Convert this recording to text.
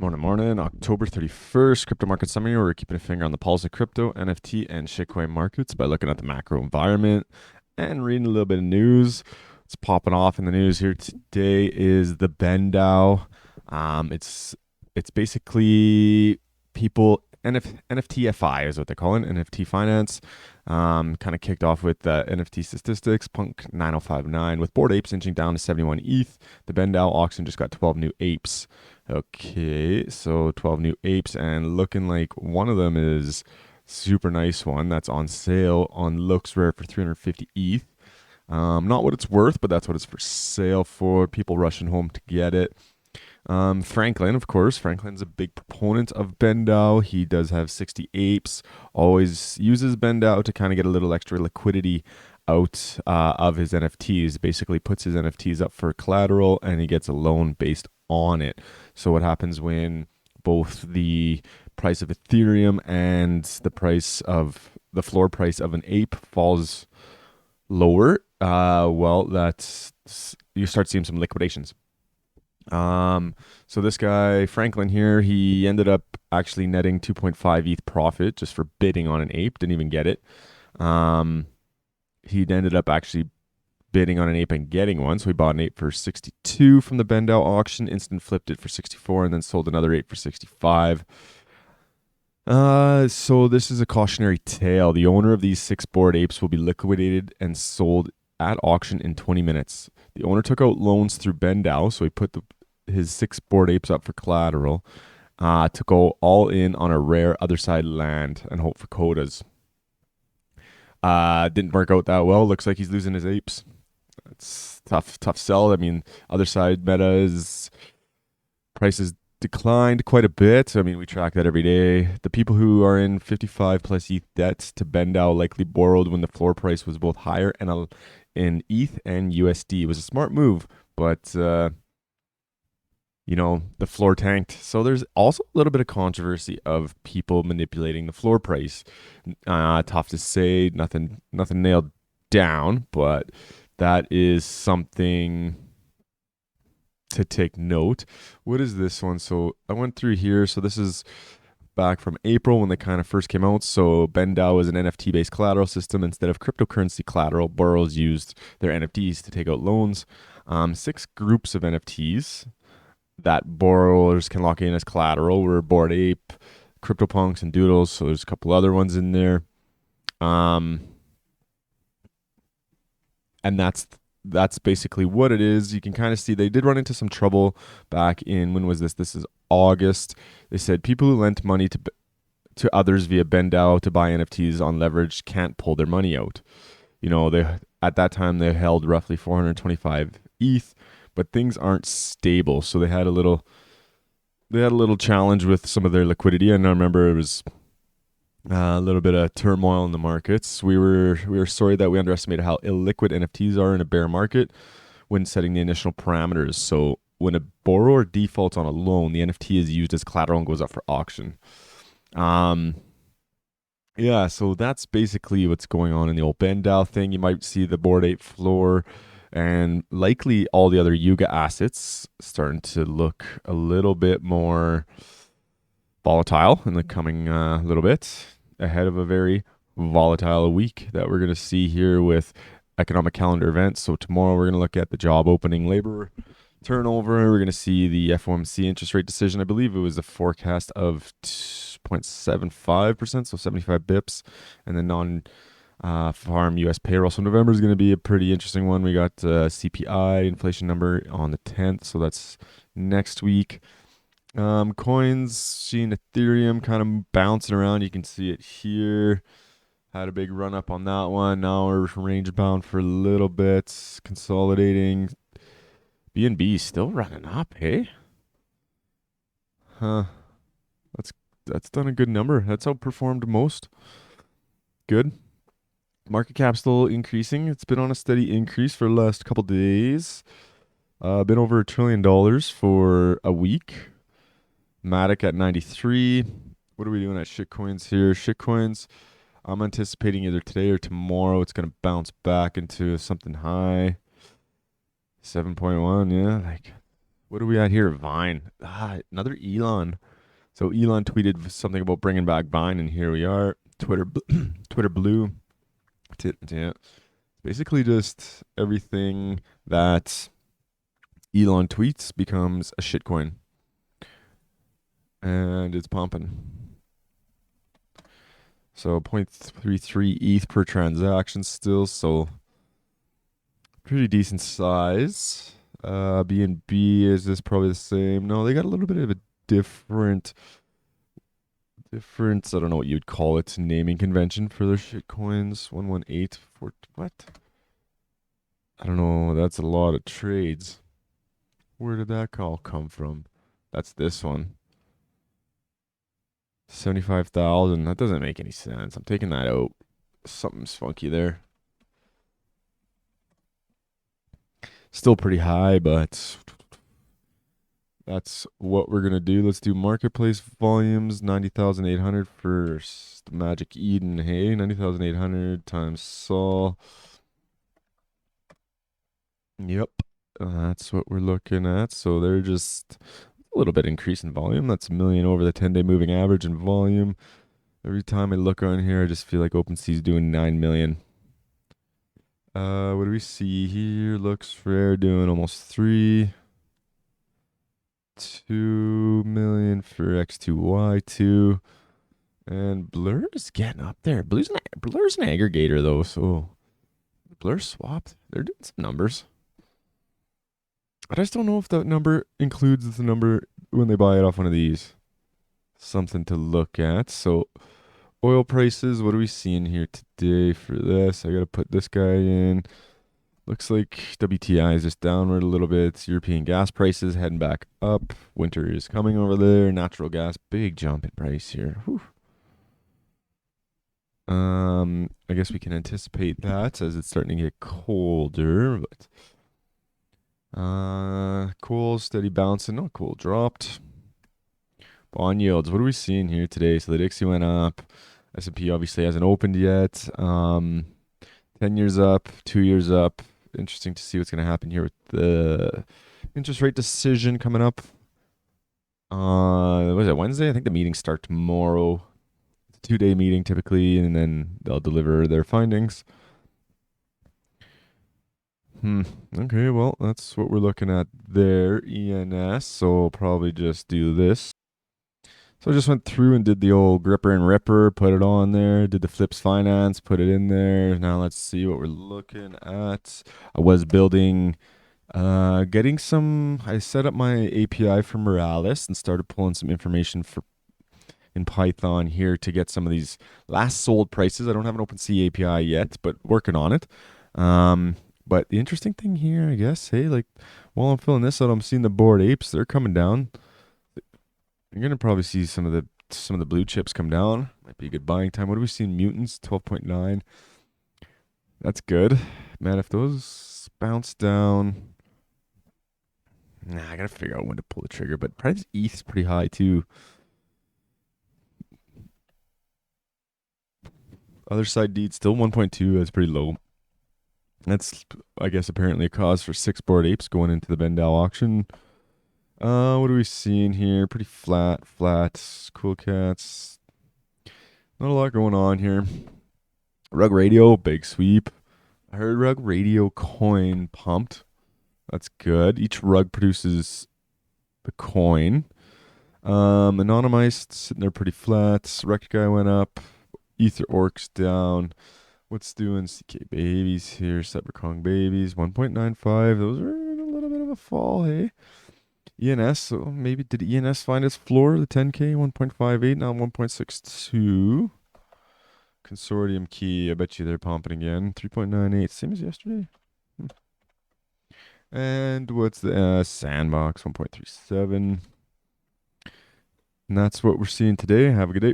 Morning, October 31st, crypto market summary. We're keeping a finger on the pulse of crypto, NFT, and Shitcoin markets by looking at the macro environment and reading a little bit of news. What's popping off in the news here today is the DAO. It's basically people NFTFI is what they call it, NFT finance. Kind of kicked off with NFT statistics, Punk 9059 with Bored Apes inching down to 71 ETH. The DAO auction just got 12 new apes. Okay, so 12 new apes, and looking like one of them is super nice one that's on sale on Looks Rare for 350 ETH. Not what it's worth, but that's what it's for sale for. People rushing home to get it. Franklin, of course. Franklin's a big proponent of DAO. He does have 60 apes. Always uses DAO to kind of get a little extra liquidity out of his NFTs. Basically, puts his NFTs up for collateral, and he gets a loan based on it. So what happens when both the price of Ethereum and the price of the floor price of an ape falls lower? Well, that's you start seeing some liquidations. So this guy, Franklin here, he ended up actually netting 2.5 ETH profit just for bidding on an ape. Didn't even get it. He ended up actually bidding on an ape and getting one. So he bought an ape for 62 from the DAO auction, instant flipped it for 64, and then sold another ape for 65. So this is a cautionary tale. The owner of these 6 Bored Apes will be liquidated and sold at auction in 20 minutes. The owner took out loans through DAO, so he put his 6 Bored Apes up for collateral to go all in on a rare Otherside land and hope for quotas. Didn't work out that well. Looks like he's losing his apes. It's tough sell. I mean, Otherside meta's prices declined quite a bit. I mean, we track that every day. The people who are in 55 plus ETH debts to DAO likely borrowed when the floor price was both higher and in ETH and USD. It was a smart move, but the floor tanked. So there's also a little bit of controversy of people manipulating the floor price. Tough to say, nothing nailed down, but that is something to take note. What is this one? So I went through here. So this is back from April when they kind of first came out. So DAO is an NFT based collateral system. Instead of cryptocurrency collateral, borrowers used their NFTs to take out loans. 6 groups of NFTs that borrowers can lock in as collateral were Bored Ape, CryptoPunks, and Doodles. So there's a couple other ones in there. And that's basically what it is. You can kind of see they did run into some trouble back in, when was this? This is August. They said people who lent money to others via DAO to buy NFTs on leverage can't pull their money out. They at that time they held roughly 425 ETH, but things aren't stable. So they had a little challenge with some of their liquidity. And I remember it was a little bit of turmoil in the markets. We were sorry that we underestimated how illiquid NFTs are in a bear market when setting the initial parameters. So when a borrower defaults on a loan, the NFT is used as collateral and goes up for auction. Yeah, so that's basically what's going on in the old DAO thing. You might see the Bored Ape Floor and likely all the other Yuga assets starting to look a little bit more volatile in the coming little bit, ahead of a very volatile week that we're going to see here with economic calendar events. So tomorrow we're going to look at the job opening, labor turnover. We're going to see the FOMC interest rate decision. I believe it was a forecast of 0.75%, so 75 bips, and then farm U.S. payroll. So November is going to be a pretty interesting one. We got CPI inflation number on the 10th, so that's next week. Coins, seeing Ethereum kind of bouncing around. You can see it here. Had a big run up on that one. Now we're range bound for a little bit, consolidating. BNB still running up, hey? Huh. That's done a good number. That's outperformed most. Good. Market cap still increasing. It's been on a steady increase for the last couple days. Been over $1 trillion for a week. Matic at 93. What are we doing at shitcoins here? Shitcoins, I'm anticipating either today or tomorrow it's going to bounce back into something high. 7.1, yeah. Like, What are we at here? Vine. Another Elon. So Elon tweeted something about bringing back Vine, and here we are. Twitter blue. Yeah. Basically, just everything that Elon tweets becomes a shitcoin, and it's pumping. So 0.33 ETH per transaction still, so pretty decent size. BNB is this probably the same? No, they got a little bit of a different difference. I don't know what you'd call it. Naming convention for their shit coins. 118 for what? I don't know. That's a lot of trades. Where did that call come from? That's this one. 75,000. That doesn't make any sense. I'm taking that out. Something's funky there. Still pretty high, but that's what we're gonna do. Let's do marketplace volumes. 90,800 for Magic Eden. Hey, 90,800 times Sol. Yep, that's what we're looking at. So they're just a little bit increase in volume. That's a million over the 10-day moving average in volume. Every time I look on here, I just feel like OpenSea's doing 9 million. What do we see here? Looks fair doing almost 3. 2 million for X2Y2. And Blur's getting up there. Blur's an aggregator though, so Blur swapped. They're doing some numbers. I just don't know if that number includes the number when they buy it off one of these. Something to look at. So oil prices, what are we seeing here today for this? I gotta put this guy in. Looks like WTI is just downward a little bit. European gas prices heading back up. Winter is coming over there. Natural gas, big jump in price here. Whew. I guess we can anticipate that as it's starting to get colder, but cool, steady bouncing. Oh, cool, dropped. Bond yields. What are we seeing here today? So the Dixie went up. S&P obviously hasn't opened yet. 10 years up, 2 years up. Interesting to see what's going to happen here with the interest rate decision coming up. Was it Wednesday? I think the meetings start tomorrow. It's a 2-day meeting typically, and then they'll deliver their findings. Okay, well, that's what we're looking at there. ENS, so I'll probably just do this. So I just went through and did the old gripper and ripper, put it on there, did the flips finance, put it in there. Now let's see what we're looking at. I was building, getting some, I set up my API for Morales and started pulling some information for in Python here to get some of these last sold prices. I don't have an OpenSea API yet, but working on it. But the interesting thing here, I guess, hey, like while I'm filling this out, I'm seeing the board apes. They're coming down. You're gonna probably see some of the blue chips come down. Might be a good buying time. What do we see in mutants? 12.9. That's good, man. If those bounce down, I gotta figure out when to pull the trigger. But price ETH is pretty high too. Otherside Deeds still 1.2. That's pretty low. That's, I guess, apparently a cause for 6 board apes going into the Vendal auction. What are we seeing here? Pretty flat. Cool cats. Not a lot going on here. Rug Radio, big sweep. I heard Rug Radio coin pumped. That's good. Each rug produces the coin. Anonymized sitting there pretty flat. Wrecked guy went up. Ether Orcs down. What's doing CK Babies here? Cyberkong Babies, 1.95. Those are a little bit of a fall, hey? ENS, so maybe did ENS find its floor? The 10K, 1.58, now 1.62. Consortium Key, I bet you they're pumping again. 3.98, same as yesterday. And what's the Sandbox, 1.37. And that's what we're seeing today. Have a good day.